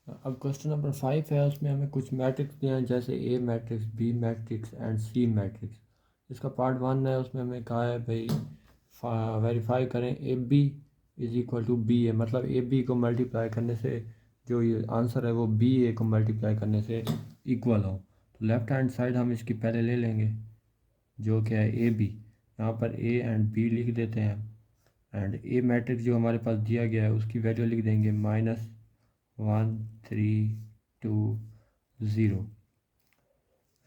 अब question number 5 है, उसमें हमें कुछ मैट्रिक्स दिए हैं जैसे A matrix, B matrix and C matrix. इसका पार्ट 1 है, उसमें हमें कहा है भाई वेरीफाई करें A B is equal to B A, मतलब ए बी को मल्टीप्लाई करने से जो ये आंसर है वो बी ए को मल्टीप्लाई करने से इक्वल हो। तो लेफ़्ट हैंड साइड हम इसकी पहले ले लेंगे जो क्या है ए बी, यहाँ पर ए एंड बी लिख देते हैं। एंड ए मैट्रिक्स जो हमारे पास दिया गया है उसकी वैल्यू लिख देंगे -1 3 2 0।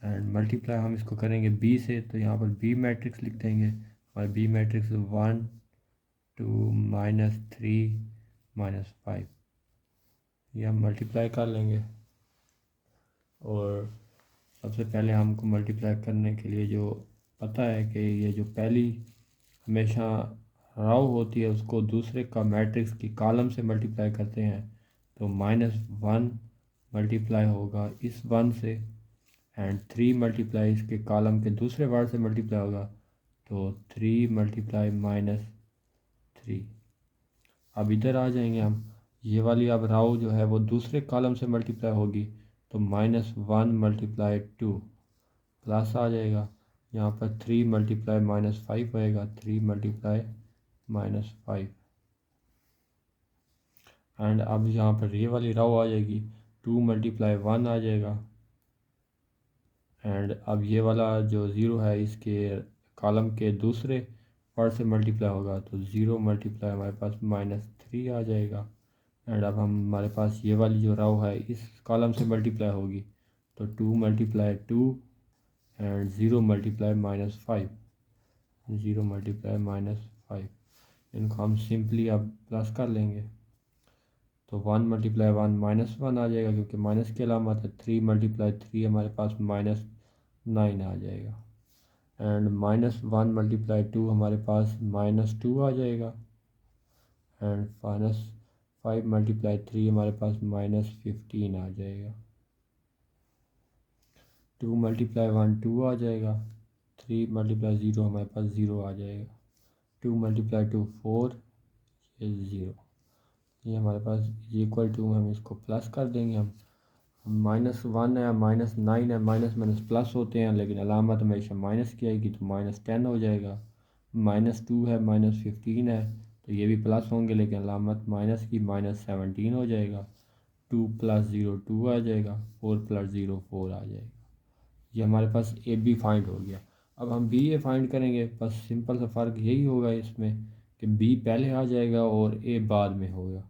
एंड मल्टीप्लाई हम इसको करेंगे बी से, तो यहाँ पर बी मैट्रिक्स लिख देंगे और बी मैट्रिक्स 1 2 -3 -5, ये हम मल्टीप्लाई कर लेंगे। और सबसे पहले हमको मल्टीप्लाई करने के लिए जो पता है कि ये जो पहली हमेशा राव होती है उसको दूसरे का मैट्रिक्स की कॉलम से मल्टीप्लाई करते हैं, तो -1 मल्टीप्लाई होगा इस 1 से एंड 3 मल्टीप्लाई इसके कॉलम के दूसरे वर्ड से मल्टीप्लाई होगा, तो 3 मल्टीप्लाई -3। अब इधर आ जाएंगे हम, ये वाली अब राव जो है वो दूसरे कॉलम से मल्टीप्लाई होगी, तो -1 मल्टीप्लाई 2 प्लस आ जाएगा, यहाँ पर 3 मल्टीप्लाई -5 होएगा, 3 मल्टीप्लाई -5। एंड अब यहाँ पर ये वाली राव आ जाएगी, 2 मल्टीप्लाई 1 आ जाएगा। एंड अब ये वाला जो ज़ीरो है इसके कॉलम के दूसरे वर्ड से मल्टीप्लाई होगा, तो 0 मल्टीप्लाई हमारे पास -3 आ जाएगा। एंड अब हमारे पास ये वाली जो राव है इस कॉलम से मल्टीप्लाई होगी, तो 2 मल्टीप्लाई 2 एंड 0 मल्टीप्लाई -5, 0 मल्टीप्लाई -5। इनको हम सिंपली अब प्लस कर लेंगे, तो 1 मल्टीप्लाई 1 -1 आ जाएगा क्योंकि माइनस की अलामत है। 3 मल्टीप्लाई 3 हमारे पास -9 आ जाएगा। एंड -1 मल्टीप्लाई 2 हमारे पास -2 आ जाएगा। एंड -5 मल्टीप्लाई 3 हमारे पास -15 आ जाएगा। 2 मल्टीप्लाई 1 2 आ जाएगा। 3 मल्टीप्लाई 0 हमारे पास 0 आ जाएगा। 2 मल्टीप्लाई 2 4, ये 0, ये हमारे पास इक्वल टू, हम इसको प्लस कर देंगे। हम -1 है, -9 है, माइनस माइनस प्लस होते हैं लेकिन अलामत हमेशा माइनस की आएगी, तो -10 हो जाएगा। -2 है, -15 है, तो ये भी प्लस होंगे लेकिन अलामत माइनस की, -17 हो जाएगा। 2 + 0 2 आ जाएगा, 4 + 0 4 आ जाएगा। ये हमारे पास ए बी फाइंड हो गया। अब हम बी ए फाइंड करेंगे, बस सिंपल सा फ़र्क यही होगा इसमें कि बी पहले आ जाएगा और ए बाद में होगा।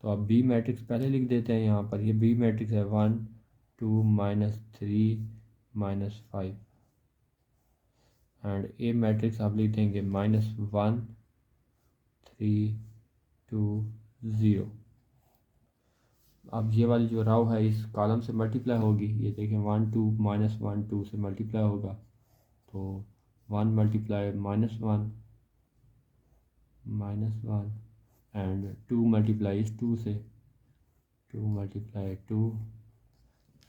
तो अब बी मैट्रिक्स पहले लिख देते हैं, यहाँ पर ये बी मैट्रिक्स है 1 2 -3 -5। एंड ए मैट्रिक्स आप लिख देंगे -1 3 2 0। अब ये वाली जो राव है इस कॉलम से मल्टीप्लाई होगी, ये देखें 1 2 -1 2 से मल्टीप्लाई होगा, तो 1 मल्टीप्लाई -1 एंड 2 मल्टीप्लाई इस 2 से, 2 मल्टीप्लाई 2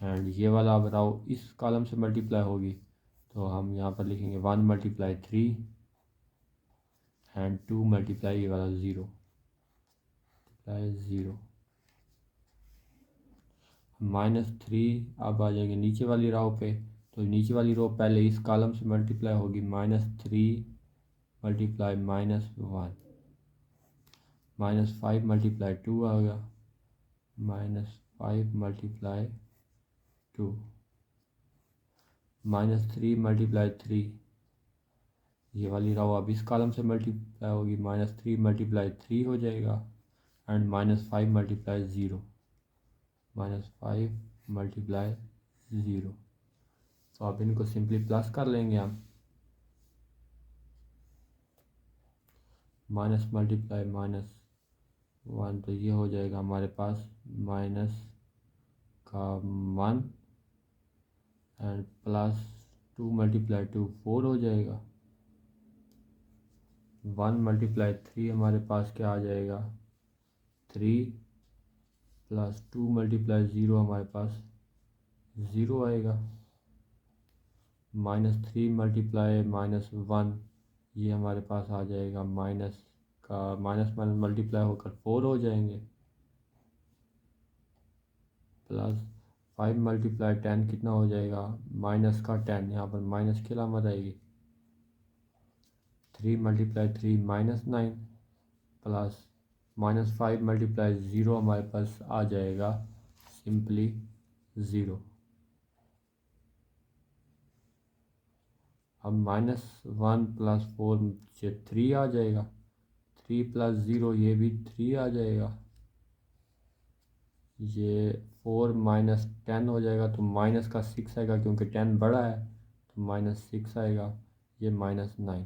एंड ये वाला अब राव इस कॉलम से मल्टीप्लाई होगी, तो हम यहाँ पर लिखेंगे 1 मल्टीप्लाई 3 एंड 2 मल्टीप्लाई ये वाला 0 0। -3 अब आ जाएंगे नीचे वाली राव पे, तो नीचे वाली रो पहले इस कॉलम से मल्टीप्लाई होगी, -3 मल्टीप्लाई -1 -5 मल्टीप्लाई 2 आ गया, -5 मल्टीप्लाई 2 -3 मल्टीप्लाई 3, ये वाली राव अब इस कॉलम से मल्टीप्लाई होगी, -3 मल्टीप्लाई 3 हो जाएगा एंड -5 मल्टीप्लाई 0, -5 मल्टीप्लाई 0। तो अब इनको सिंपली प्लस कर लेंगे हम, माइनस मल्टीप्लाई -1, तो ये हो जाएगा हमारे पास माइनस का 1 एंड +2 मल्टीप्लाई 2 4 हो जाएगा। 1 मल्टीप्लाई 3 हमारे पास क्या आ जाएगा 3 +2 मल्टीप्लाई 0 हमारे पास 0 आएगा। -3 मल्टीप्लाई -1, ये हमारे पास आ जाएगा माइनस का माइनस माइनस मल्टीप्लाई होकर 4 हो जाएंगे। प्लस 5 मल्टीप्लाई 10 कितना हो जाएगा, माइनस का 10, यहाँ पर माइनस की अलामत आएगी। 3 मल्टीप्लाई 3 -9 प्लस -5 मल्टीप्लाई 0 हमारे पास आ जाएगा सिंपली 0। अब -1 + 4 से 3 आ जाएगा, 3 + 0 ये भी 3 आ जाएगा, ये 4 - 10 हो जाएगा तो माइनस का 6 आएगा क्योंकि 10 बड़ा है तो -6 आएगा, ये -9।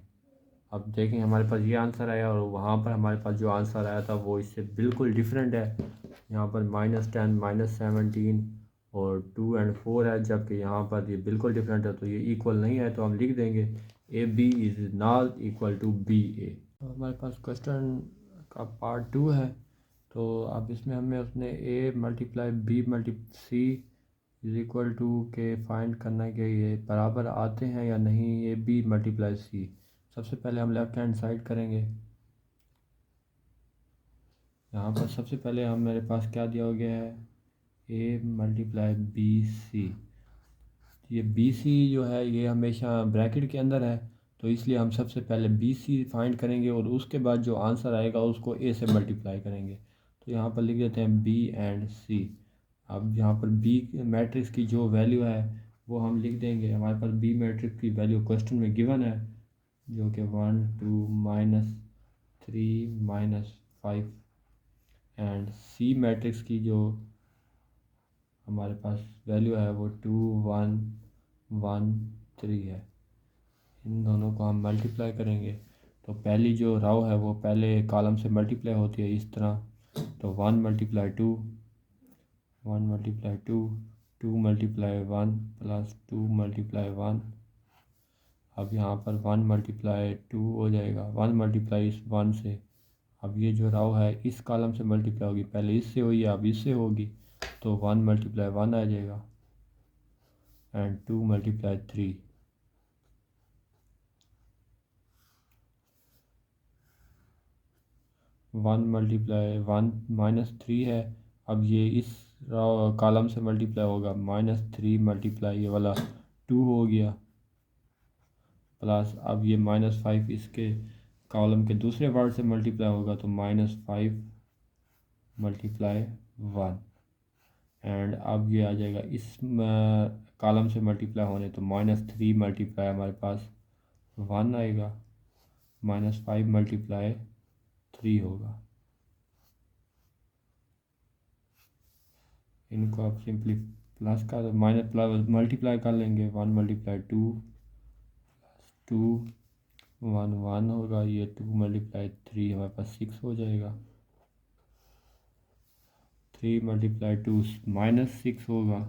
अब देखें हमारे पास ये आंसर आया और वहाँ पर हमारे पास जो आंसर आया था वो इससे बिल्कुल डिफरेंट है। यहाँ पर -10 -17 और 2 और 4 है, जबकि यहाँ पर ये बिल्कुल डिफरेंट है, तो ये इक्वल नहीं है, तो हम लिख देंगे AB is not equal to BA। तो हमारे पास क्वेश्चन का पार्ट 2 है। तो अब इसमें हमें उसने A multiply B multiply C is equal to के फाइंड करना है कि ये बराबर आते हैं या नहीं, AB मल्टीप्लाई C। सबसे पहले हम लेफ़्ट हैंड साइड करेंगे। यहाँ पर सबसे पहले हम मेरे पास क्या दिया हो गया है, A मल्टीप्लाई BC। ये BC जो है ये हमेशा ब्रैकेट के अंदर है, तो इसलिए हम सबसे पहले BC फाइंड करेंगे और उसके बाद जो आंसर आएगा उसको A से मल्टीप्लाई करेंगे। तो यहाँ पर लिख देते हैं B एंड C। अब यहाँ पर B मैट्रिक्स की जो वैल्यू है वो हम लिख देंगे। हमारे पास B मैट्रिक्स की वैल्यू क्वेश्चन में गिवन है, जो कि 1 2 -3 -5 एंड C मैट्रिक्स की जो हमारे पास वैल्यू है वो 2 1 1 3 है। इन दोनों को हम मल्टीप्लाई करेंगे तो पहली जो रो है वो पहले कॉलम से मल्टीप्लाई होती है इस तरह, तो 1 multiply 2 1 multiply 2 2 multiply 1 plus 2 multiply 1। अब यहाँ पर 1 मल्टीप्लाई 2 हो जाएगा, 1 मल्टीप्लाई इस 1 से। अब ये जो रो है इस कॉलम से मल्टीप्लाई होगी, पहले इससे हुई अब इससे होगी, तो 1 मल्टीप्लाई 1 आ जाएगा एंड 2 मल्टीप्लाई 3। 1 मल्टीप्लाई 1 -3 है, अब ये इस कॉलम से मल्टीप्लाई होगा, -3 मल्टीप्लाई ये वाला 2 हो गया, प्लस अब ये -5 इसके कॉलम के दूसरे वर्ड से मल्टीप्लाई होगा तो -5 मल्टीप्लाई 1 एंड अब ये आ जाएगा इस कॉलम से मल्टीप्लाई होने, तो -3 मल्टीप्लाई हमारे पास 1 आएगा, -5 मल्टीप्लाई 3 होगा। इनको आप सिंपली प्लस का माइनस प्लस मल्टीप्लाई कर लेंगे, 1 मल्टीप्लाई 2 2 1 1 होगा, ये 2 मल्टीप्लाई 3 हमारे पास 6 हो जाएगा, 3 मल्टीप्लाई 2 -6 होगा,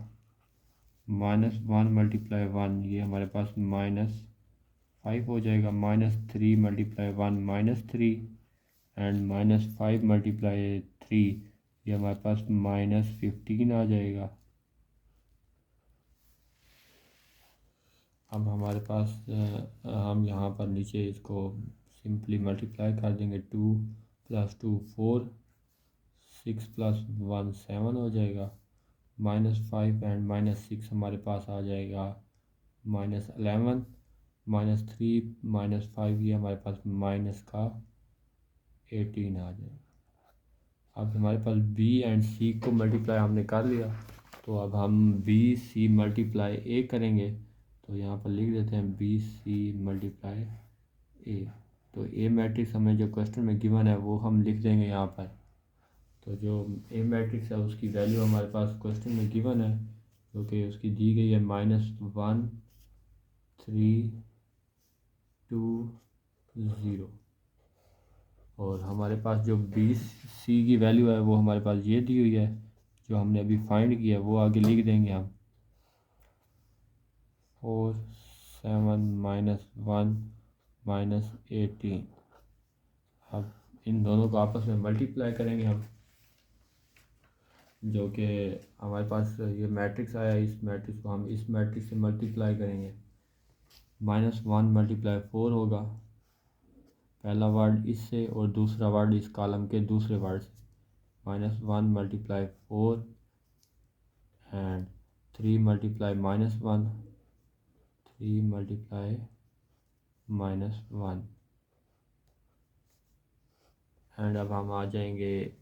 -1 मल्टीप्लाई 1 ये हमारे पास -5 हो जाएगा, -3 मल्टीप्लाई 1 -3 एंड -5 मल्टीप्लाई 3 ये हमारे पास -15 आ जाएगा। अब हमारे पास हम यहाँ पर नीचे इसको सिंपली मल्टीप्लाई कर देंगे, 2 + 2 4 6 + 1 7 हो जाएगा, -5 एंड -6 हमारे पास आ जाएगा -11, -3 -5 ये हमारे पास माइनस का 18 आ जाएगा। अब हमारे पास B एंड C को मल्टीप्लाई हमने कर लिया, तो अब हम BC मल्टीप्लाई A करेंगे, तो यहाँ पर लिख देते हैं BC मल्टीप्लाई A। तो A मैट्रिक्स हमें जो क्वेश्चन में गिवन है वो हम लिख देंगे यहाँ पर। तो जो A मैट्रिक्स है उसकी वैल्यू हमारे पास क्वेश्चन में गिवन है, जो कि उसकी दी गई है -1 3 2 0, और हमारे पास जो BC की वैल्यू है वो हमारे पास ये दी हुई है, जो हमने अभी फाइंड किया है वो आगे लिख देंगे हम, 4 7 -1 -18। अब इन दोनों को आपस में मल्टीप्लाई करेंगे हम, जो कि हमारे पास ये मैट्रिक्स आया, इस मैट्रिक्स को हम इस मैट्रिक्स से मल्टीप्लाई करेंगे, -1 मल्टीप्लाई 4 होगा, पहला वर्ड इससे और दूसरा वर्ड इस कॉलम के दूसरे वर्ड से, -1 multiply 4 and 3 multiply -1, 3 multiply -1 and अब हम आ जाएंगे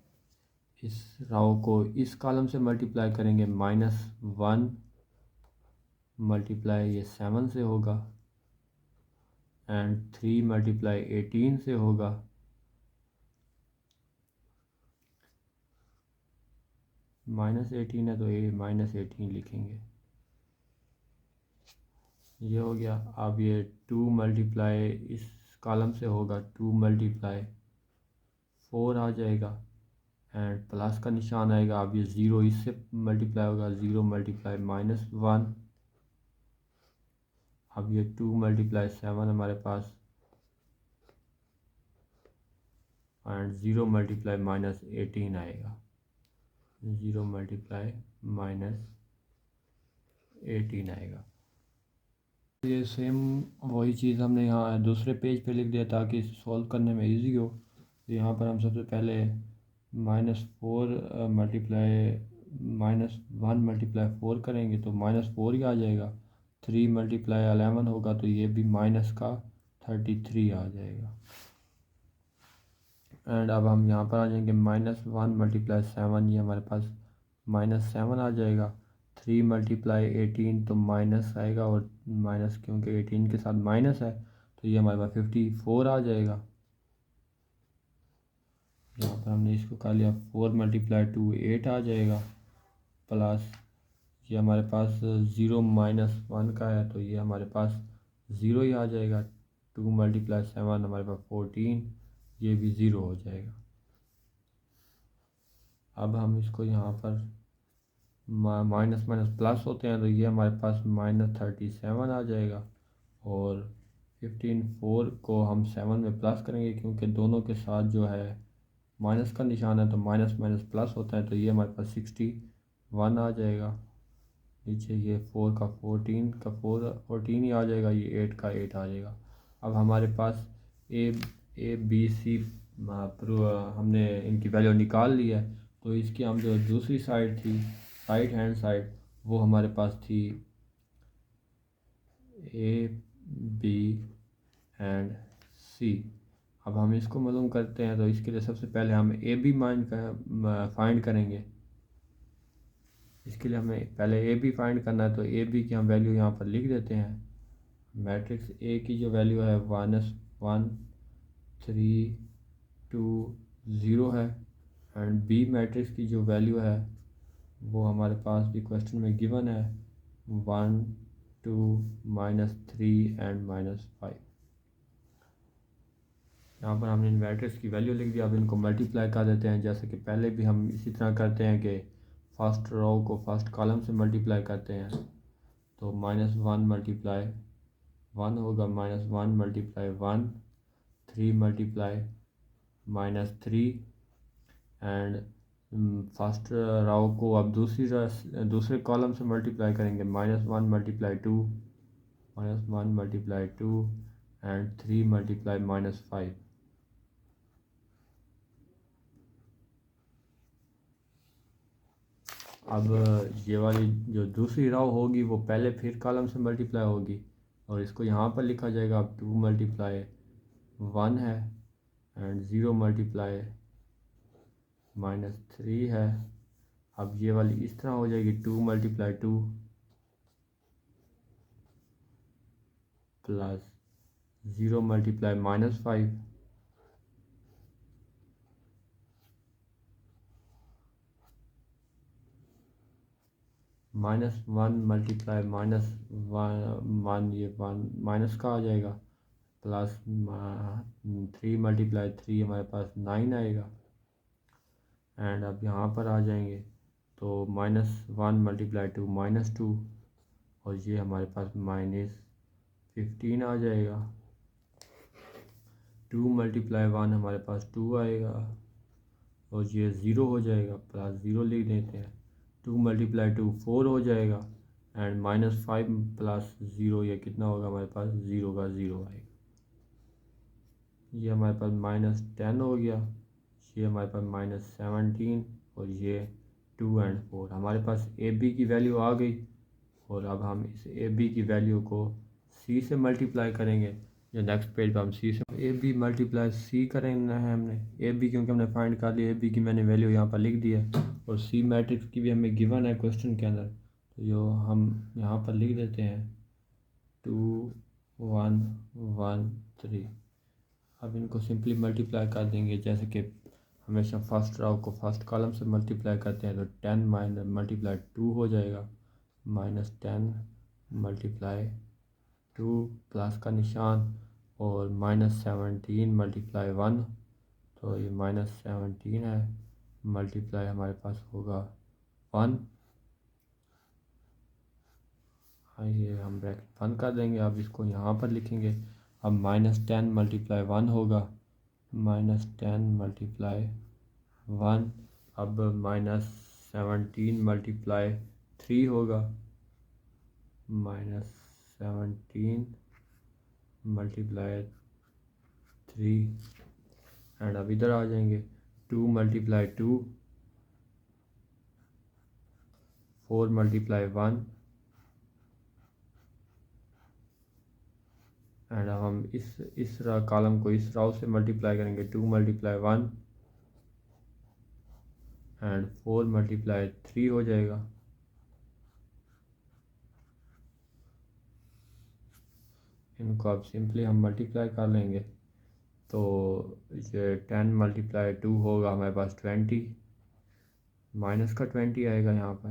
इस राव को इस कॉलम से मल्टीप्लाई करेंगे, -1 मल्टीप्लाई ये 7 से होगा एंड 3 मल्टीप्लाई 18 से होगा -18 है तो ये -18 लिखेंगे, ये हो गया। अब ये 2 मल्टीप्लाई इस कॉलम से होगा, 2 मल्टीप्लाई 4 आ जाएगा एंड प्लस का निशान आएगा। अब ये 0 इससे मल्टीप्लाई होगा, 0 मल्टीप्लाई -1। अब ये 2 मल्टीप्लाई 7 हमारे पास एंड 0 मल्टीप्लाई -18 आएगा, 0 मल्टीप्लाई -18 आएगा। ये सेम वही चीज़ हमने यहाँ दूसरे पेज पे लिख दिया ताकि सॉल्व करने में इजी हो। तो यहाँ पर हम सबसे पहले -4 मल्टीप्लाई -1 मल्टीप्लाई 4 करेंगे तो -4 ही आ जाएगा। 3 मल्टीप्लाई 11 होगा तो ये भी माइनस का 33 आ जाएगा। एंड अब हम यहाँ पर आ जाएंगे -1 मल्टीप्लाई 7, ये हमारे पास -7 आ जाएगा। 3 मल्टीप्लाई 18 तो माइनस आएगा और माइनस क्योंकि 18 के साथ माइनस है तो ये हमारे पास 54 आ जाएगा। यहाँ पर हमने इसको कर लिया, 4 मल्टीप्लाई 2 8 आ जाएगा प्लस ये हमारे पास 0 -1 का है तो ये हमारे पास 0 ही आ जाएगा। 2 मल्टीप्लाई 7 हमारे पास 14, ये भी 0 हो जाएगा। अब हम इसको यहाँ पर माइनस माइनस प्लस होते हैं तो ये हमारे पास -37 आ जाएगा और 4 को हम 7 में प्लस करेंगे क्योंकि दोनों के साथ जो है माइनस का निशान है तो माइनस माइनस प्लस होता है तो ये हमारे पास 61 आ जाएगा। नीचे ये 4 का 14 ही आ जाएगा, ये 8 का 8 आ जाएगा। अब हमारे पास ए बी सी हमने इनकी वैल्यू निकाल ली है तो इसकी हम जो दूसरी साइड थी, राइट हैंड साइड, वो हमारे पास थी ए बी एंड सी। अब हम इसको मालूम करते हैं तो इसके लिए सबसे पहले हम ए बी फाइंड करेंगे। इसके लिए हमें पहले ए बी फाइंड करना है तो ए बी की हम वैल्यू यहाँ पर लिख देते हैं। मैट्रिक्स ए की जो वैल्यू है 1 3 2 0 है एंड बी मैट्रिक्स की जो वैल्यू है वो हमारे पास भी क्वेश्चन में गिवन है 1 2 -3 एंड -5। यहाँ पर हमने इन मैट्रिक्स की वैल्यू लिख दिया। अब इनको मल्टीप्लाई कर देते हैं जैसे कि पहले भी हम इसी तरह करते हैं कि फर्स्ट रो को फर्स्ट कॉलम से मल्टीप्लाई करते हैं तो -1 मल्टीप्लाई 1 होगा, -1 multiply 1, 3 multiply -3 and first row को अब दूसरे कॉलम से मल्टीप्लाई करेंगे, -1 मल्टीप्लाई 2, -1 मल्टीप्लाई 2 एंड 3 मल्टीप्लाई -5। अब ये वाली जो दूसरी रो होगी वो पहले फिर कॉलम से मल्टीप्लाई होगी और इसको यहाँ पर लिखा जाएगा। अब 2 मल्टीप्लाई 1 है एंड 0 मल्टीप्लाई -3 है। अब ये वाली इस तरह हो जाएगी, 2 मल्टीप्लाई 2 प्लस 0 मल्टीप्लाई -5 -1 मल्टीप्लाई -1 ये 1 माइनस का आ जाएगा प्लस 3 मल्टीप्लाई 3 हमारे पास 9 आएगा एंड अब यहाँ पर आ जाएंगे तो -1 मल्टीप्लाई 2 -2 और ये हमारे पास -15 आ जाएगा। 2 मल्टीप्लाई 1 हमारे पास 2 आएगा और ये 0 हो जाएगा, प्लस 0 लिख देते हैं। 2 मल्टीप्लाई 2 4 हो जाएगा एंड -5 प्लस 0 ये कितना होगा हमारे पास, 0 का 0 आएगा। ये हमारे पास -10 हो गया, ये हमारे पास -17 और ये 2 एंड 4। हमारे पास ए बी की वैल्यू आ गई और अब हम इस ए बी की वैल्यू को सी से मल्टीप्लाई करेंगे। जो नेक्स्ट पेज पर हम सी से ए बी मल्टीप्लाई सी करेंगे है हमने ए बी, क्योंकि हमने फाइंड कर लिया ए बी की मैंने वैल्यू यहाँ पर लिख दी है और सी मैट्रिक्स की भी हमें गिवन है क्वेश्चन के अंदर, तो जो हम यहाँ पर लिख देते हैं 2 1 1 3। अब इनको सिंपली मल्टीप्लाई कर देंगे, जैसे कि हमेशा फर्स्ट रो को फर्स्ट कॉलम से मल्टीप्लाई करते हैं, तो 10 माइनस मल्टीप्लाई 2 हो जाएगा, -10 मल्टीप्लाई 2 प्लस का निशान और -17 मल्टीप्लाई 1, तो ये -17 है मल्टीप्लाई हमारे पास होगा 1। हाँ, ये हम ब्रैकेट बंद कर देंगे। अब इसको यहाँ पर लिखेंगे। अब -10 मल्टीप्लाई 1 होगा, -10 मल्टीप्लाई 1। अब -17 मल्टीप्लाई 3 होगा, -17 मल्टीप्लाई 3। एंड अब इधर आ जाएंगे 2 मल्टीप्लाई 2, 4 मल्टीप्लाई 1। एंड अब हम इस कॉलम को इस राव से मल्टीप्लाई करेंगे, 2 मल्टीप्लाई 1 एंड 4 मल्टीप्लाई 3 हो जाएगा। इनको अब सिंपली हम मल्टीप्लाई कर लेंगे, तो ये 10 मल्टीप्लाई 2 होगा हमारे पास 20, माइनस का 20 आएगा यहाँ पर।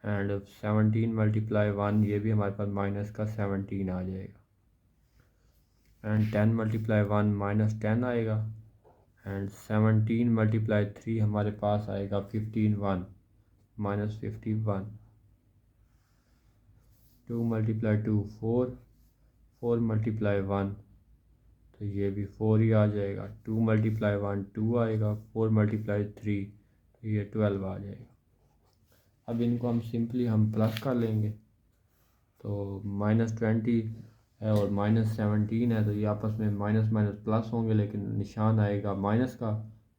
एंड 17 मल्टीप्लाई 1, ये भी हमारे पास माइनस का 17 आ जाएगा। एंड 10 मल्टीप्लाई 1 -10 आएगा। एंड 17 मल्टीप्लाई 3 हमारे पास आएगा 15 -51। 2 मल्टीप्लाई 2 4, 4 मल्टीप्लाई 1, तो ये भी 4 ही आ जाएगा। 2 मल्टीप्लाई 1 2 आएगा, 4 मल्टीप्लाई 3, तो ये 12 आ जाएगा। अब इनको हम सिंपली हम प्लस कर लेंगे, तो -20 है और -17 है, तो ये आपस में माइनस माइनस प्लस होंगे, लेकिन निशान आएगा माइनस का,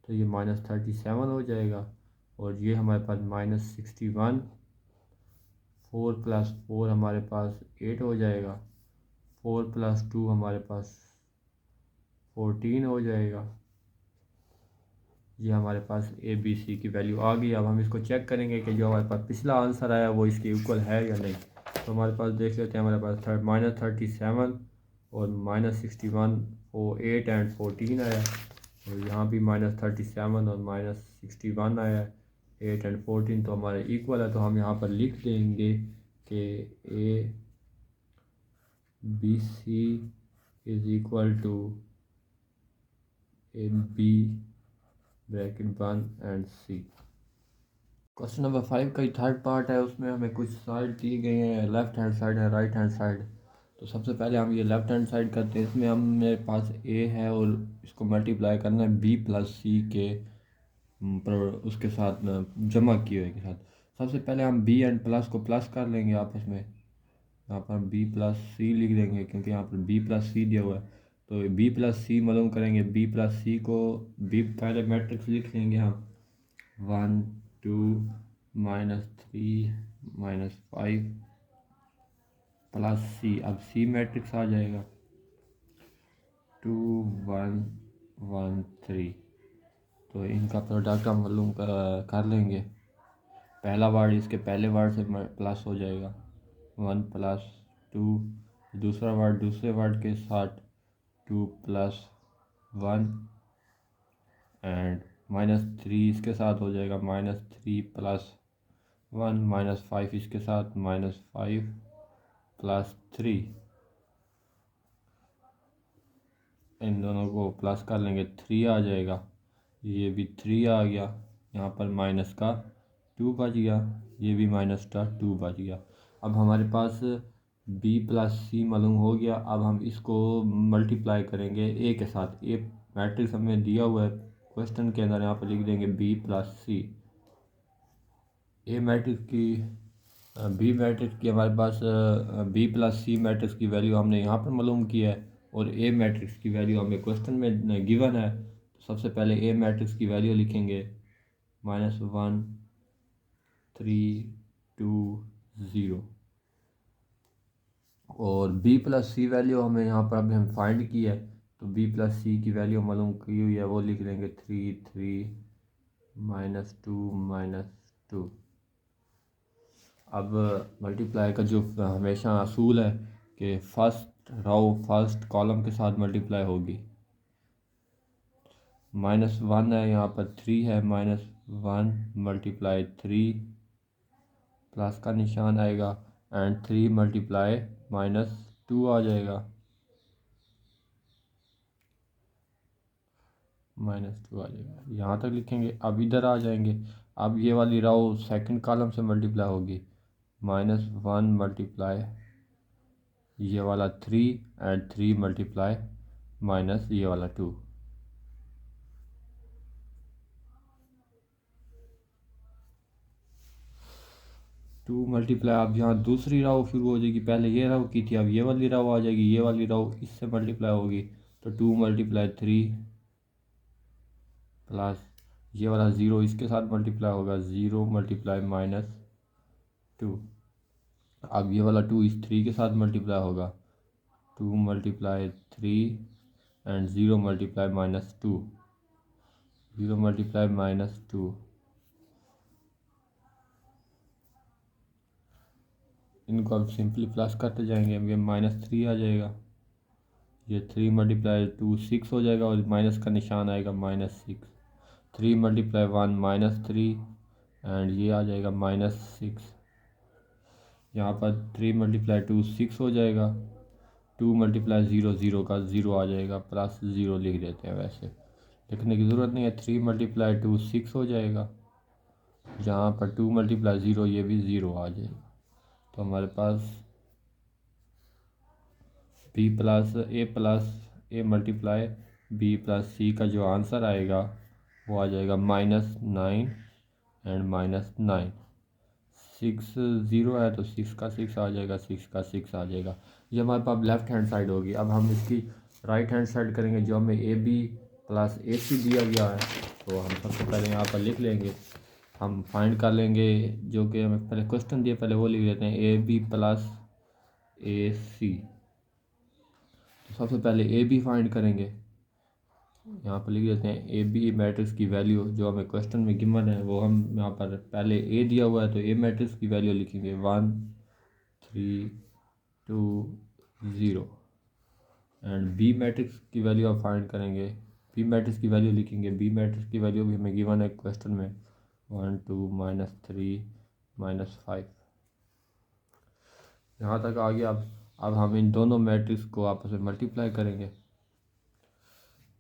तो ये -37 हो जाएगा। और ये हमारे पास -61, 4 + 4 हमारे पास 8 हो जाएगा, 4 + 2 हमारे पास 14 हो जाएगा। ये हमारे पास ए बी सी की वैल्यू आ गई। अब हम इसको चेक करेंगे कि जो हमारे पास पिछला आंसर आया वो इसके इक्वल है या नहीं। तो हमारे पास देख लेते हैं, हमारे पास -37 और -61 और 8 एंड 14 आया, और यहाँ भी -37 और -61 आया, 8 एंड 14, तो हमारे इक्वल है। तो हम यहाँ पर लिख देंगे कि A B C is equal to A B bracket 1 and C. Question number 5 का ही थर्ड पार्ट है, उसमें हमें कुछ साइड दी गई हैं, लेफ्ट हैंड साइड है, राइट हैंड साइड। तो सबसे पहले हम ये लेफ्ट हैंड साइड करते हैं। इसमें हम मेरे पास ए है और इसको मल्टीप्लाई करना है बी प्लस सी के उसके साथ जमा किए हुए के साथ। सबसे पहले हम बी एंड प्लस को प्लस कर लेंगे आपस में। यहाँ पर बी प्लस सी लिख देंगे, क्योंकि यहाँ पर बी प्लस सी दिया हुआ है, तो बी प्लस सी मालूम करेंगे। बी प्लस सी को बी पहले मैट्रिक्स लिख लेंगे हम, 1 2 -3 -5 प्लस सी। अब सी मैट्रिक्स आ जाएगा 2 1 1 3। तो इनका प्रोडक्ट हम मालूम कर लेंगे। पहला वर्ड इसके पहले वर्ड से प्लस हो जाएगा, 1 + 2। दूसरा वर्ड दूसरे वर्ड के साथ 2 + 1 एंड -3 इसके साथ हो जाएगा, -3 + 1 -5 इसके साथ, -5 + 3। इन दोनों को प्लस कर लेंगे, 3 आ जाएगा। ये भी 3 आ गया, यहाँ पर माइनस का 2 बच गया, ये भी माइनस का 2 बच गया। अब हमारे पास b + c मालूम हो गया। अब हम इसको मल्टीप्लाई करेंगे ए के साथ। ए मैट्रिक्स हमें दिया हुआ है क्वेश्चन के अंदर, यहाँ पर लिख देंगे b + c। ए मैट्रिक्स की बी मैट्रिक्स की हमारे पास b + c मैट्रिक्स की वैल्यू हमने यहाँ पर मालूम की है, और ए मैट्रिक्स की वैल्यू हमें क्वेश्चन में गिवन है। तो सबसे पहले ए मैट्रिक्स की वैल्यू लिखेंगे, -1 320 और b प्लस सी वैल्यू हमें यहाँ पर अभी हम फाइंड की है, तो b प्लस सी की वैल्यू मालूम की हुई है, वो लिख लेंगे 3 -2 अब मल्टीप्लाई का जो हमेशा असूल है कि फर्स्ट रो फर्स्ट कॉलम के साथ मल्टीप्लाई होगी। -1 है, यहाँ पर 3 है, -1 मल्टीप्लाई 3 प्लस का निशान आएगा एंड 3 मल्टीप्लाई -2 आ जाएगा, -2 आ जाएगा। यहाँ तक लिखेंगे। अब इधर आ जाएंगे। अब ये वाली रो सेकंड कॉलम से मल्टीप्लाई होगी, -1 मल्टीप्लाई ये वाला 3 एंड 3 मल्टीप्लाई माइनस ये वाला 2। 2 मल्टीप्लाई, अब यहाँ दूसरी रो शुरू हो जाएगी। पहले ये रो की थी, अब ये वाली रो आ जाएगी। ये वाली रो इससे मल्टीप्लाई होगी, तो 2 मल्टीप्लाई 3 प्लस ये वाला 0 इसके साथ मल्टीप्लाई होगा, 0 मल्टीप्लाई -2। अब ये वाला 2 इस 3 के साथ मल्टीप्लाई होगा, 2 मल्टीप्लाई 3 एंड 0 मल्टीप्लाई -2, 0 मल्टीप्लाई -2। इनको अब सिंपली प्लस करते जाएंगे। अब ये -3 आ जाएगा, ये 3 मल्टीप्लाई 2 6 हो जाएगा और माइनस का निशान आएगा -6। 3 मल्टीप्लाई 1 -3 एंड ये आ जाएगा -6। यहाँ पर 3 मल्टीप्लाई 2 6 हो जाएगा, 2 मल्टीप्लाई 0 0 का 0 आ जाएगा, प्लस 0 लिख देते हैं, वैसे लिखने की ज़रूरत नहीं है। 3 मल्टीप्लाई 2 6 हो जाएगा, यहाँ पर 2 मल्टीप्लाई 0 ये भी 0 आ जाएगा। तो हमारे पास plus A multiply B plus सी का जो आंसर आएगा वो आ जाएगा -9 एंड -9। 6 0 है तो 6 का 6 आ जाएगा, 6 का 6 आ जाएगा। ये हमारे पास लेफ़्ट हैंड साइड होगी। अब हम इसकी राइट हैंड साइड करेंगे, जो हमें ए बी प्लस ए सी दिया गया है। तो हम सबसे पहले यहाँ पर लिख लेंगे, हम फाइंड कर लेंगे जो कि हमें पहले क्वेश्चन दिया, पहले वो लिख लेते हैं, ए बी प्लस ए सी। तो सबसे पहले ए बी फाइंड करेंगे, यहाँ पर लिख देते हैं ए बी मैट्रिक्स की वैल्यू जो हमें क्वेश्चन में गिवन है, वो हम यहाँ पर पहले ए दिया हुआ है तो ए मैट्रिक्स की वैल्यू लिखेंगे 1 3 2 0 एंड बी मैट्रिक्स की वैल्यू आप फाइंड करेंगे। बी मैट्रिक्स की वैल्यू लिखेंगे, बी मैट्रिक्स की वैल्यू भी हमें गिवन है क्वेश्चन में 1 2 -3 -5। यहाँ तक आ गया। अब हम इन दोनों मैट्रिक्स को आपस में मल्टीप्लाई करेंगे।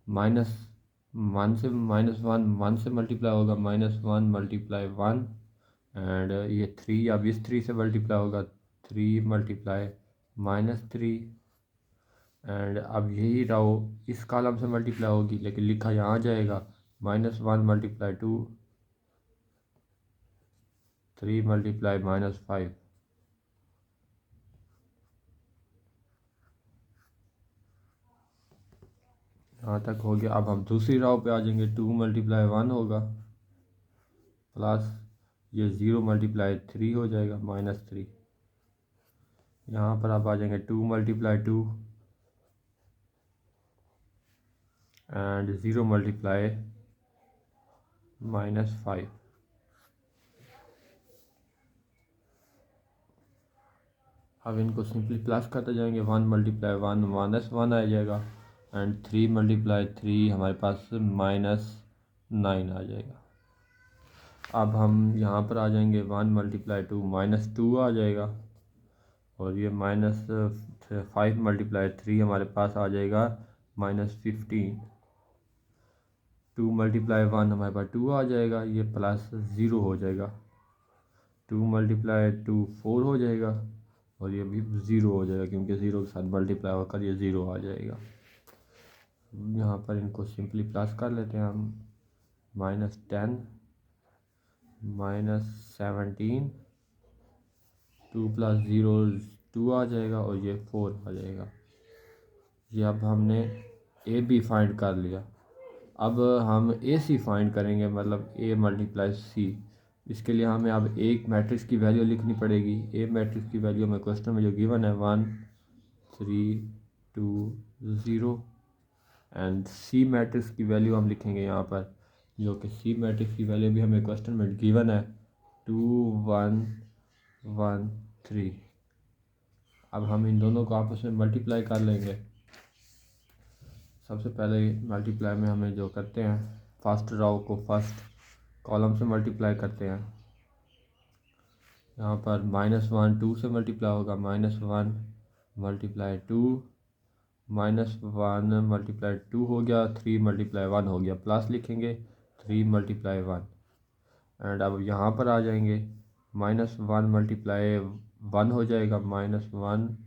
-1 से -1 से मल्टीप्लाई होगा, -1 मल्टीप्लाई 1 एंड ये 3 अब इस 3 से मल्टीप्लाई होगा, 3 मल्टीप्लाई -3 एंड अब यही रो इस कॉलम से मल्टीप्लाई होगी, लेकिन लिखा यहाँ जाएगा -1 मल्टीप्लाई 2 3 मल्टीप्लाई -5। यहाँ तक हो गया। अब हम दूसरी रो पे आ जाएंगे, 2 मल्टीप्लाई 1 होगा प्लस ये 0 मल्टीप्लाई 3 हो जाएगा -3। यहाँ पर आप आ जाएंगे 2 मल्टीप्लाई 2 एंड 0 मल्टीप्लाई -5। अब इनको सिंपली प्लस करते जाएंगे, 1 मल्टीप्लाई 1 -1 आ जाएगा एंड 3 मल्टीप्लाई 3 हमारे पास -9 आ जाएगा। अब हम यहाँ पर आ जाएंगे, 1 मल्टीप्लाई 2 -2 आ जाएगा और ये -5 मल्टीप्लाई 3 हमारे पास आ जाएगा -15। 2 मल्टीप्लाई 1 हमारे पास 2 आ जाएगा, ये प्लस 0 हो जाएगा। 2 मल्टीप्लाई 2 4 हो जाएगा और ये भी 0 हो जाएगा, क्योंकि 0 के साथ मल्टीप्लाई होकर ये 0 आ जाएगा। यहाँ पर इनको सिंपली प्लस कर लेते हैं हम, -10 -17 2 + 0 2 आ जाएगा और ये 4 आ जाएगा। ये अब हमने ए बी फाइंड कर लिया। अब हम ए सी फाइंड करेंगे, मतलब ए मल्टीप्लाई सी। इसके लिए हमें अब एक मैट्रिक्स की वैल्यू लिखनी पड़ेगी। ए मैट्रिक्स की वैल्यू हमें क्वेश्चन में जो गिवन है 1 3 2 0 एंड सी मैट्रिक्स की वैल्यू हम लिखेंगे यहाँ पर, जो कि सी मैट्रिक्स की वैल्यू भी हमें क्वेश्चन में गिवन है 2 1 1 3। अब हम इन दोनों को आपस में मल्टीप्लाई कर लेंगे। सबसे पहले मल्टीप्लाई में हमें जो करते हैं, फर्स्ट रो को फर्स्ट कॉलम से मल्टीप्लाई करते हैं। यहाँ पर -1 2 से मल्टीप्लाई होगा, -1 मल्टीप्लाई 2, -1 मल्टीप्लाई 2 हो गया, 3 मल्टीप्लाई 1 हो गया, प्लस लिखेंगे 3 मल्टीप्लाई 1। एंड अब यहाँ पर आ जाएंगे, -1 मल्टीप्लाई 1 हो जाएगा, -1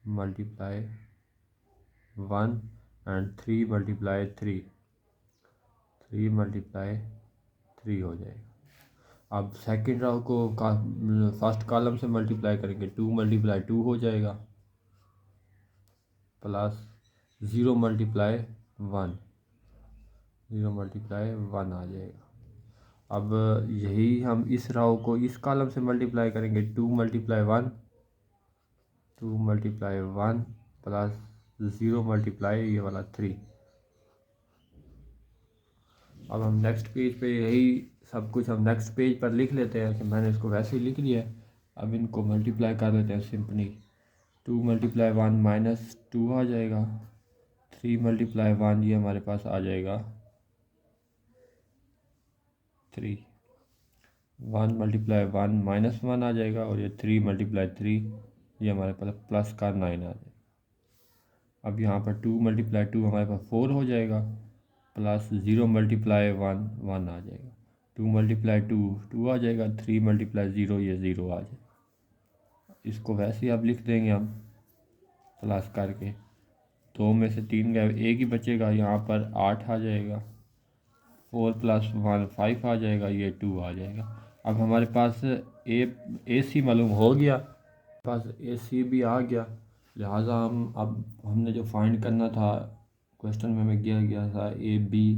मल्टीप्लाई 1 एंड 3 मल्टीप्लाई 3, 3 मल्टीप्लाई 3 हो जाएगा। अब सेकंड रो को फर्स्ट कॉलम से मल्टीप्लाई करेंगे, 2 मल्टीप्लाई 2 हो जाएगा, प्लस 0 मल्टीप्लाई 1, 0 मल्टीप्लाई 1 आ जाएगा। अब यही हम इस रो को इस कॉलम से मल्टीप्लाई करेंगे, 2 मल्टीप्लाई 1, 2 मल्टीप्लाई 1 प्लस 0 मल्टीप्लाई ये वाला 3। अब हम नेक्स्ट पेज पे यही सब कुछ हम नेक्स्ट पेज पर लिख लेते हैं कि मैंने इसको वैसे ही लिख लिया है। अब इनको मल्टीप्लाई कर लेते हैं सिंपली, 2 मल्टीप्लाई 1 -2 आ जाएगा, 3 मल्टीप्लाई 1 ये हमारे पास आ जाएगा 3, 1 मल्टीप्लाई 1 -1 आ जाएगा, और ये 3 मल्टीप्लाई 3 ये हमारे पास प्लस का 9 आ जाएगा। अब यहाँ पर 2 मल्टीप्लाई 2 हमारे पास 4 हो जाएगा, प्लस 0 मल्टीप्लाई 1 1 आ जाएगा, 2 मल्टीप्लाई 2 2 आ जाएगा, 3 मल्टीप्लाई 0 ये 0 आ जाएगा। इसको वैसे ही आप लिख देंगे हम प्लस करके, 2 में से 3 गए, एक ही बचेगा, यहाँ पर 8 आ जाएगा, 4 + 1 5 आ जाएगा, ये 2 आ जाएगा। अब हमारे पास ए सी मालूम हो गया, पास ए सी भी आ गया, लिहाजा हमने जो फाइंड करना था क्वेश्चन में हमें दिया गया था A B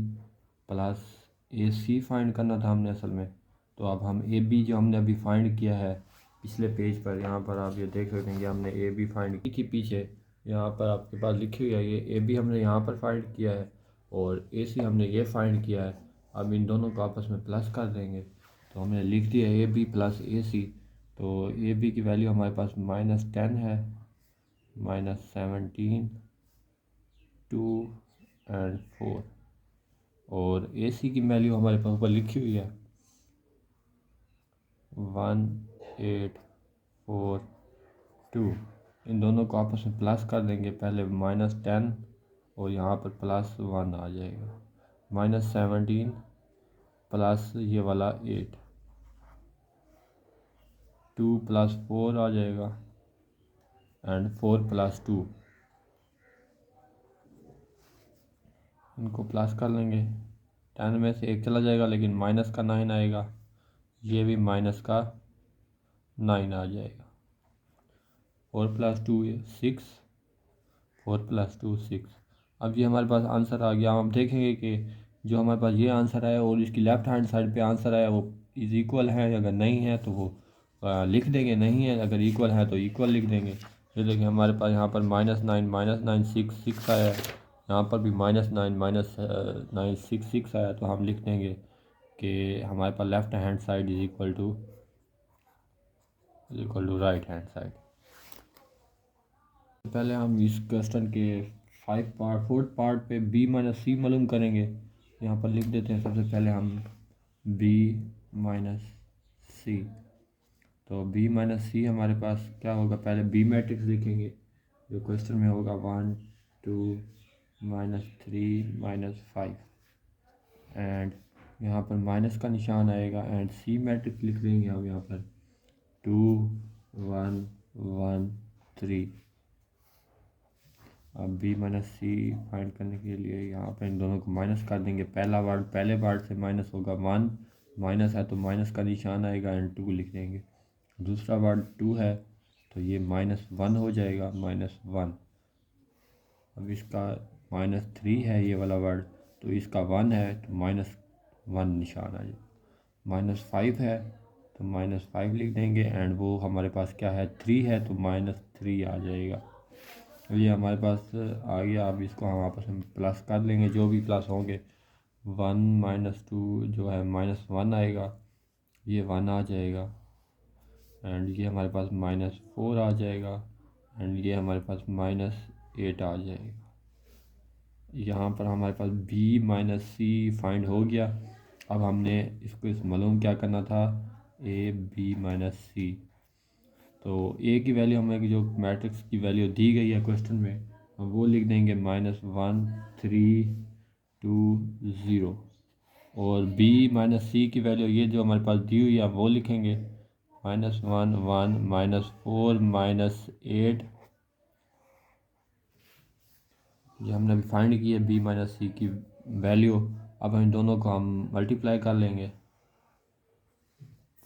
plus A C find करना था हमने असल में। तो अब हम ए बी जो हमने अभी फाइंड किया है पिछले पेज पर, यहाँ पर आप ये देख सकते हैं कि हमने ए बी फाइंड की पीछे यहाँ पर आपके पास लिखी हुई है, ये ए बी हमने यहाँ पर फाइंड किया है और ए सी हमने ये फाइंड किया है। अब इन दोनों को आपस में प्लस कर देंगे, तो हमने लिख दिया ए बी प्लस ए सी। तो ए बी की वैल्यू हमारे पास -10 है, -17 2 एंड 4, और ए सी की वैल्यू हमारे पास ऊपर लिखी हुई है 1 8 4 2। इन दोनों को आपस में प्लस कर देंगे, पहले -10 और यहाँ पर +1 आ जाएगा, -17 प्लस ये वाला 8, 2 + 4 आ जाएगा एंड 4 + 2। इनको प्लस कर लेंगे, 10 में से 1 चला जाएगा लेकिन माइनस का 9 आएगा, ये भी माइनस का 9 आ जाएगा, 4 + 2 6, 4 + 2 6। अब ये हमारे पास आंसर आ गया। हम देखेंगे कि जो हमारे पास ये आंसर आया और इसकी लेफ़्ट हैंड साइड पे आंसर आया वो इज़ इक्वल है, अगर नहीं है तो वो लिख देंगे, नहीं है अगर इक्वल है तो इक्वल लिख देंगे। ये देखिए हमारे पास यहाँ पर -9 6 6 आया है, यहाँ पर भी -9 6 6 आया, तो हम लिख देंगे कि हमारे पास left hand side is equal to right hand side. पहले हम इस क्वेश्चन के 4th पार्ट पे b - c मालूम करेंगे। यहाँ पर लिख देते हैं सबसे पहले हम b - c। तो b - c हमारे पास क्या होगा, पहले b मैट्रिक्स लिखेंगे जो क्वेश्चन में होगा 1 2 -3 -5 एंड यहाँ पर माइनस का निशान आएगा एंड c मैट्रिक्स लिख देंगे हम यहाँ पर 2 1 1 3। अब b - c फाइंड करने के लिए यहाँ पर इन दोनों को माइनस कर देंगे। पहला वर्ड पहले वर्ड से माइनस होगा, 1 माइनस है तो माइनस का निशान आएगा एंड 2 लिख देंगे। दूसरा वर्ड 2 है तो ये -1 हो जाएगा, -1। अब इसका -3 है ये वाला वर्ड, तो इसका 1 है तो -1 निशान आ जाएगा। -5 है तो -5 लिख देंगे। एंड वो हमारे पास क्या है, 3 है, तो -3 आ जाएगा। ये हमारे पास आ गया। अब इसको हम आपस में प्लस कर लेंगे, जो भी प्लस होंगे। 1 - 2 जो है -1 आएगा, ये 1 आ जाएगा। एंड ये हमारे पास -4 आ जाएगा। एंड ये हमारे पास -8 आ जाएगा। यहाँ पर हमारे पास b - c फाइंड हो गया। अब हमने इसको इस मालूम क्या करना था, a b - c। तो a की वैल्यू हमें जो मैट्रिक्स की वैल्यू दी गई है क्वेश्चन में, हम वो लिख देंगे -1 3 2 0। और b - c की वैल्यू ये जो हमारे पास दी हुई है वो लिखेंगे -1 1 -4 -8। ये हमने अभी फाइंड की है b - c की वैल्यू। अब इन दोनों को हम मल्टीप्लाई कर लेंगे।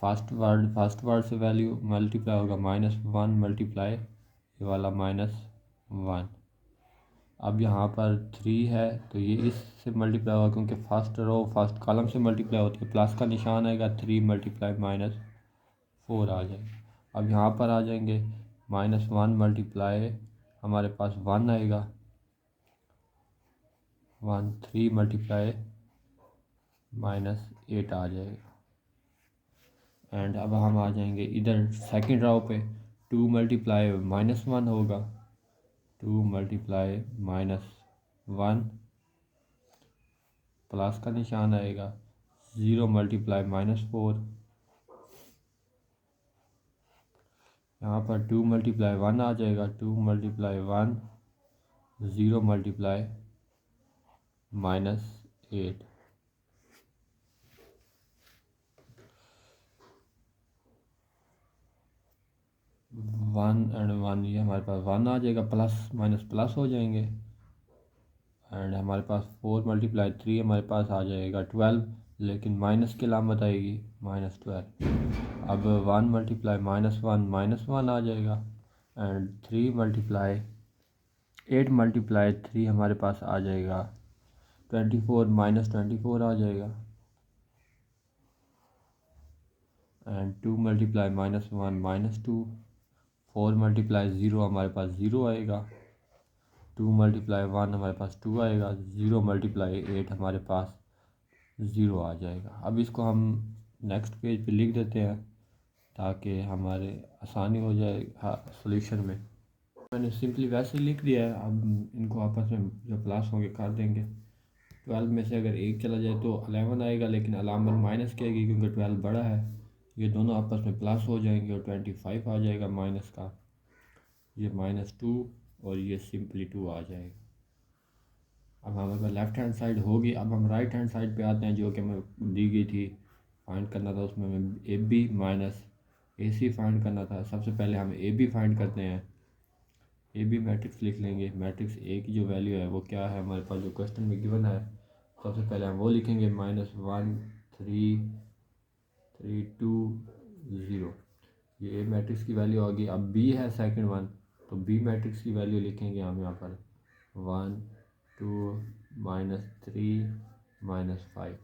फर्स्ट वर्ड से वैल्यू मल्टीप्लाई होगा -1 मल्टीप्लाई ये वाला -1। अब यहाँ पर 3 है तो ये इससे मल्टीप्लाई होगा, क्योंकि फर्स्ट रो फर्स्ट कॉलम से मल्टीप्लाई होती है। प्लस का निशान आएगा, 3 मल्टीप्लाई -4 आ जाएगा। अब यहाँ पर आ जाएंगे -1 मल्टीप्लाई हमारे पास 1 आएगा, 1 3 मल्टीप्लाई -8 आ जाएगा। एंड अब हम आ जाएंगे इधर सेकंड रो पे, 2 मल्टीप्लाई -1 होगा, 2 मल्टीप्लाई -1 प्लस का निशान आएगा, 0 मल्टीप्लाई -4। यहाँ पर 2 मल्टीप्लाई 1 आ जाएगा, 2 मल्टीप्लाई 1 0 मल्टीप्लाई -8। 1 एंड 1 ये हमारे पास 1 आ जाएगा, प्लस माइनस प्लस हो जाएंगे। एंड हमारे पास 4 मल्टीप्लाई 3 हमारे पास आ जाएगा 12, लेकिन माइनस की अलामत आएगी -12। अब 1 मल्टीप्लाई -1 आ जाएगा। एंड 3 मल्टीप्लाई 8 मल्टीप्लाई 3 हमारे पास आ जाएगा 24 -24 आ जाएगा। एंड 2 मल्टीप्लाई -1 -2, 4 मल्टीप्लाई 0 हमारे पास 0 आएगा, 2 मल्टीप्लाई 1 हमारे पास 2 आएगा, 0 मल्टीप्लाई 8 हमारे पास 0 आ जाएगा। अब इसको हम नेक्स्ट पेज पे लिख देते हैं ताकि हमारे आसानी हो जाए सॉल्यूशन में। मैंने सिंपली वैसे ही लिख दिया है। अब इनको आपस में जो प्लस होंगे कर देंगे। 12 में से अगर एक चला जाए तो 11 आएगा, लेकिन अलामत माइनस की आएगी क्योंकि 12 बड़ा है। ये दोनों आपस में प्लस हो जाएंगे और 25 आ जाएगा माइनस का, ये -2 और ये सिंपली 2 आ जाएगा। अब हमारे पास लेफ़्ट हैंड साइड होगी। अब हम राइट हैंड साइड पे आते हैं जो कि हमें दी गई थी, फाइंड करना था। उसमें हमें AB माइनस AC फाइंड करना था। सबसे पहले हम AB फाइंड करते हैं। AB मैट्रिक्स लिख लेंगे। मैट्रिक्स A की जो वैल्यू है वो क्या है हमारे पास जो क्वेश्चन में गिवन है, सबसे पहले हम वो लिखेंगे -1 3 3 2 0। ये A मैट्रिक्स की वैल्यू होगी। अब B है सेकंड वन, तो B मैट्रिक्स की वैल्यू लिखेंगे हम यहाँ पर 1 2 -3 -5।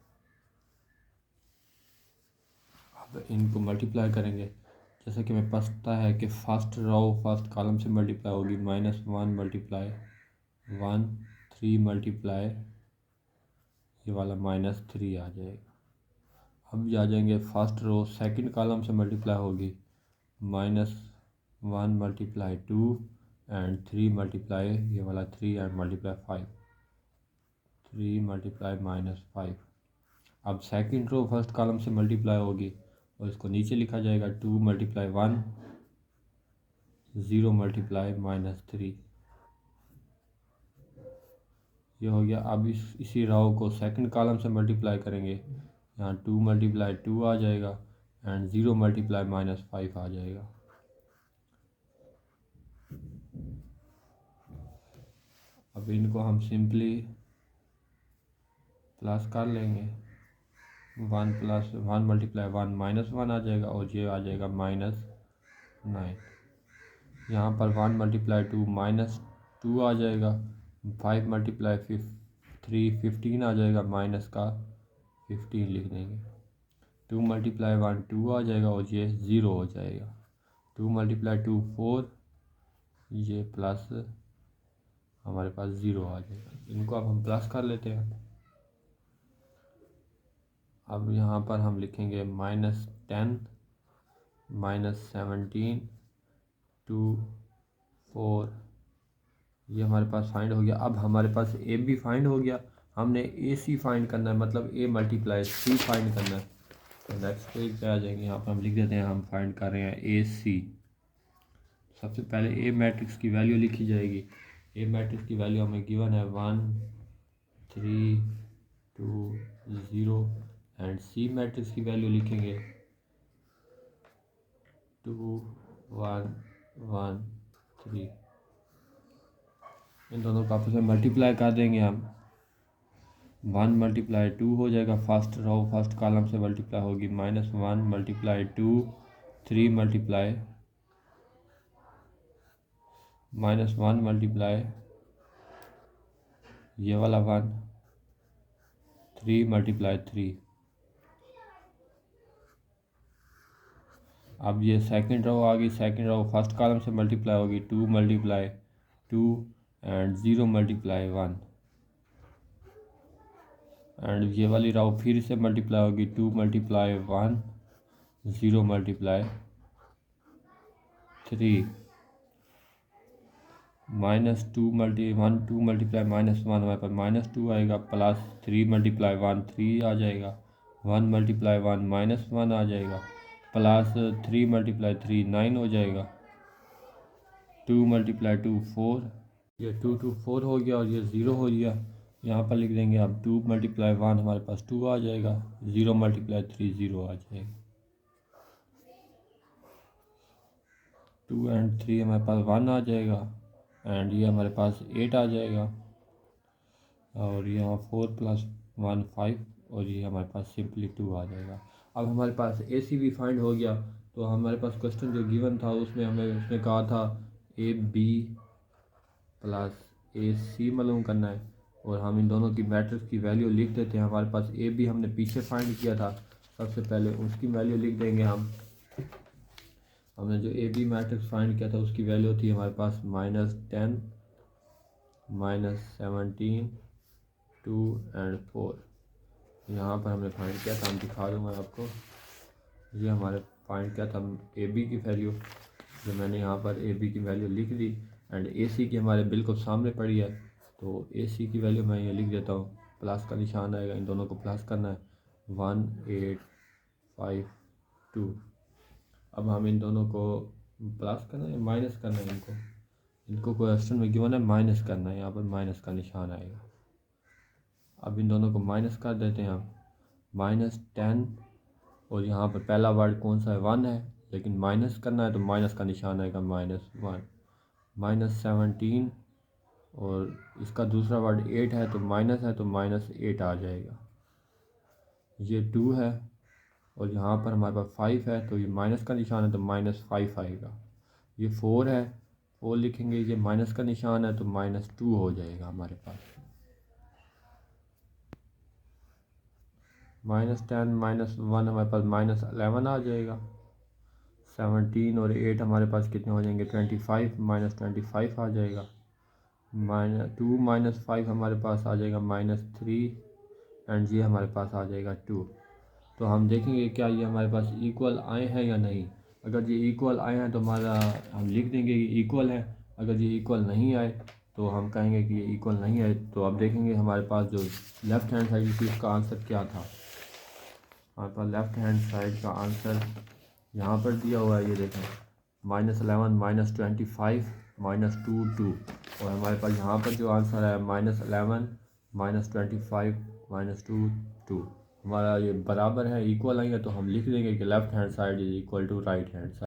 अब इनको मल्टीप्लाई करेंगे। जैसा कि हमें पता है कि फर्स्ट रो फर्स्ट कॉलम से मल्टीप्लाई होगी, -1 मल्टीप्लाई 1 3 मल्टीप्लाई ये वाला -3 आ जाएगा। अब जा जाएंगे फर्स्ट रो सेकंड कॉलम से मल्टीप्लाई होगी, -1 मल्टीप्लाई 2 एंड 3 मल्टीप्लाई ये वाला 3 एंड मल्टीप्लाई 5, 3 मल्टीप्लाई -5। अब सेकंड रो फर्स्ट कॉलम से मल्टीप्लाई होगी और इसको नीचे लिखा जाएगा 2 मल्टीप्लाई 1 0 मल्टीप्लाई -3, ये हो गया। अब इसी रो को सेकंड कॉलम से मल्टीप्लाई करेंगे, यहाँ 2 मल्टीप्लाई 2 आ जाएगा एंड 0 मल्टीप्लाई -5 आ जाएगा। अब इनको हम सिंपली प्लस कर लेंगे। 1 + 1 मल्टीप्लाई 1 -1 आ जाएगा और ये आ जाएगा -9। यहाँ पर 1 मल्टीप्लाई 2 -2 आ जाएगा, 5 मल्टीप्लाई 3 15 आ जाएगा, माइनस का 15 लिख देंगे। 2 मल्टीप्लाई 1 2 आ जाएगा और ये 0 हो जाएगा। 2 मल्टीप्लाई 2 4, ये प्लस हमारे पास 0 आ जाएगा। इनको अब हम प्लस कर लेते हैं। अब यहाँ पर हम लिखेंगे -10 -17 2 4, ये हमारे पास फाइंड हो गया। अब हमारे पास ए भी फाइंड हो गया, हमने ए सी फाइंड करना है, मतलब ए मल्टीप्लाई सी फाइंड करना है। तो नेक्स्ट पेज पे आ जाएंगे, यहाँ पर हम लिख देते हैं हम फाइंड कर रहे हैं ए सी। सबसे पहले ए मैट्रिक्स की वैल्यू लिखी जाएगी। ए मैट्रिक्स की वैल्यू हमें गिवन है 1 3 2 0 एंड सी मैट्रिक्स की वैल्यू लिखेंगे 2 1 1 3। इन दोनों को आपस में मल्टीप्लाई कर देंगे हम। 1 मल्टीप्लाई 2 हो जाएगा, फर्स्ट रो फर्स्ट कॉलम से मल्टीप्लाई होगी, -1 मल्टीप्लाई 2 3 मल्टीप्लाई -1 मल्टीप्लाई ये वाला 1 3 मल्टीप्लाई 3। अब ये सेकंड रो आ गई, सेकंड रो फर्स्ट कॉलम से मल्टीप्लाई होगी, 2 मल्टीप्लाई 2 एंड 0 मल्टीप्लाई 1 एंड ये वाली रो फिर से मल्टीप्लाई होगी, 2 मल्टीप्लाई 1 0 मल्टीप्लाई 3 -2 2 मल्टीप्लाई -1 हमारे पास -2 आएगा, प्लस 3 मल्टीप्लाई 1 3 आ जाएगा, 1 मल्टीप्लाई 1 -1 आ जाएगा, प्लस 3 मल्टीप्लाई 3 9 हो जाएगा, 2 मल्टीप्लाई 2 4, ये 2 2 4 हो गया और ये 0 हो गया। यहाँ पर लिख देंगे अब 2 मल्टीप्लाई 1 हमारे पास 2 आ जाएगा, 0 मल्टीप्लाई 3 0 आ जाएगा, 2 एंड 3 हमारे पास 1 आ जाएगा एंड ये हमारे पास 8 आ जाएगा और यहाँ 4 + 1 5 और ये हमारे पास सिंपली 2 आ जाएगा। अब हमारे पास ए सी भी फाइंड हो गया। तो हमारे पास क्वेश्चन जो गिवन था उसमें उसने कहा था ए बी प्लस ए सी मालूम करना है और हम इन दोनों की मैट्रिक्स की वैल्यू लिख देते हैं। हमारे पास ए बी हमने पीछे फाइंड किया था, सबसे पहले उसकी वैल्यू लिख देंगे हम। हमने जो ए बी मैट्रिक्स फाइंड किया था उसकी वैल्यू थी हमारे पास -10 -17 2 एंड 4। यहाँ पर हमने फाइंड किया था, हम दिखा दूँगा आपको। ये हमारे फाइंड किया था ए बी की वैल्यू, जो मैंने यहाँ पर ए बी की वैल्यू लिख दी एंड ए सी की हमारे बिल्कुल सामने पड़ी है। तो ए सी की वैल्यू मैं ये लिख देता हूँ, प्लस का निशान आएगा, इन दोनों को प्लस करना है, 1 8 5 2। अब हम इन दोनों को प्लस करना है माइनस करना है, इनको क्वेश्चन में गिवन है माइनस करना है, यहाँ पर माइनस का निशान आएगा। अब इन दोनों को माइनस कर देते हैं हम, -10 और यहाँ पर पहला वर्ड कौन सा है 1 है, लेकिन माइनस करना है तो माइनस का निशान आएगा -1 -17 और इसका दूसरा वर्ड 8 है तो माइनस है तो -8 आ जाएगा। ये 2 है और यहाँ पर हमारे पास 5 है तो ये माइनस का निशान है तो -5 आएगा। ये 4 है, 4 लिखेंगे, ये माइनस का निशान है तो -2 हो जाएगा हमारे पास। -10 -1 हमारे पास -11 आ जाएगा। 17 और 8 हमारे पास कितने हो जाएंगे 25, -25 आ जाएगा। -2 -5 हमारे पास आ जाएगा -3 एंड ये हमारे पास आ जाएगा 2। तो हम देखेंगे क्या ये हमारे पास इक्वल आए हैं या नहीं। अगर ये इक्वल आए हैं तो हमारा हम लिख देंगे कि इक्वल है, अगर ये इक्वल नहीं आए तो हम कहेंगे कि ये इक्वल नहीं है। तो अब देखेंगे हमारे पास जो लेफ़्ट हैंड साइड थी उसका आंसर क्या था। हमारे पास लेफ़्ट हैंड साइड का आंसर यहाँ पर दिया हुआ है, ये देखें, -11 -25 -2 2 और हमारे पास यहाँ पर जो आंसर है -11 -25 -2 2। हमारा ये बराबर है, इक्वल आई है, तो हम लिख देंगे कि left hand side is equal to right hand side.